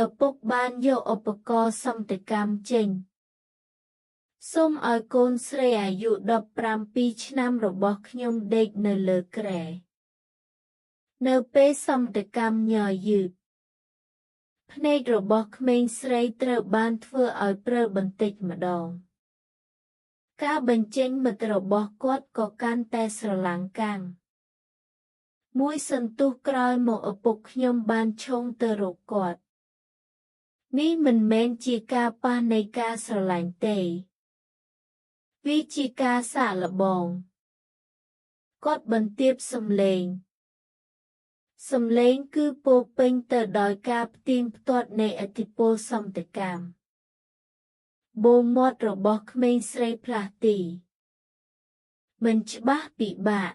ឪពុកបានយកឧបករណ៍សំតិកម្មចេញសូមឲ្យកូនស្រីអាយុ17ឆ្នាំរបស់ខ្ញុំដេកនៅលើគ្រែនៅពេលសំតិកម្មញ័រយឺតភ្នែករបស់ក្មេងស្រីត្រូវបានធ្វើឲ្យព្រើលបន្តិចម្ដងការបញ្ចេញមិត្តរបស់គាត់ក៏កាន់តែស្រឡាំងកាំងមួយសន្ទុះក្រោយមកឪពុកខ្ញុំបានឈោងទៅរកគាត់នេះមិនមែនជាការប៉ះនៃការស្រឡាញ់ទេវាជាការសាកល្បងគាត់បន្ទាបសំឡេងគឺពោរពេញទៅដោយការផ្ទៀងផ្ទាត់នៃឥទ្ធិពលសំតិកម្មបូងមាត់របស់ក្មេងស្រីផ្លាស់ទីមិនច្បាស់ពិបាក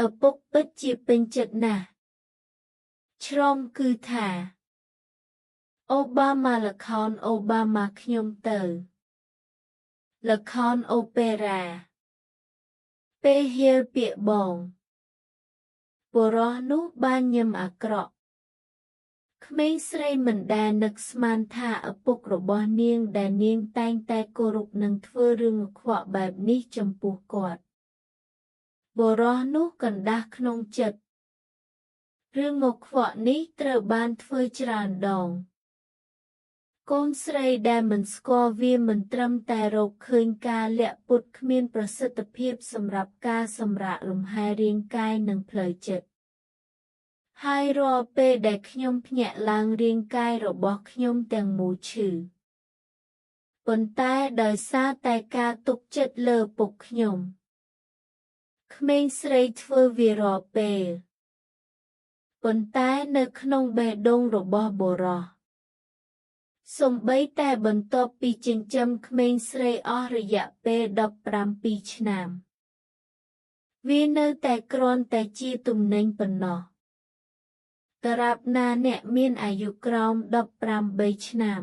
ឪពុកពិតជាពេញចិត្តណាស់ច្រំគឺថាអូបាម៉ាល្ខោនអូបាម៉ាខ្ញុំទៅល្ខោនអូប៉េរ៉ាពេលហៀលពាក្យបងបុរសនោះបានញឹមអាក្រក់ក្មេងស្រីមិនដែលនឹកស្មានថាឪពុករបស់នាងដែលនាងតែងតែគោរពនឹងធ្វើរឿងអាក្រក់បែបនេះចំពោះគាត់បុរសនោះកណ្ដាស់ក្នុងចិត្តរឿងអាក្រក់នេះត្រូវបានធ្វើច្រើនដងកូនស្រីដែលមិនស្គាល់វាមិនត្រឹមតែរកឃើញការលាក់ពុតគ្មានប្រសិទ្ធភាពសម្រាប់ការសម្រាកលំហែរាងកាយនិងផ្លូវចិត្តហើយរាល់ពេលដែលខ្ញុំភ្ញាក់ឡើងរាងកាយរបស់ខ្ញុំទាំងមូលឈឺប៉ុន្តែដោយសារតែការទុកចិត្តលើឪពុកខ្ញុំក្មេងស្រីធ្វើវារាល់ពេលប៉ុន្តែនៅក្នុងបេះដូងរបស់បុរសសូម្បីតែបន្ទាប់ពីចិញ្ចឹមក្មេងស្រីអស់រយៈពេល17ឆ្នាំវានៅតែគ្រាន់តែជាទំនិញប៉ុណ្ណោះតារាបណាអ្នកមានអាយុក្រោម18ឆ្នាំ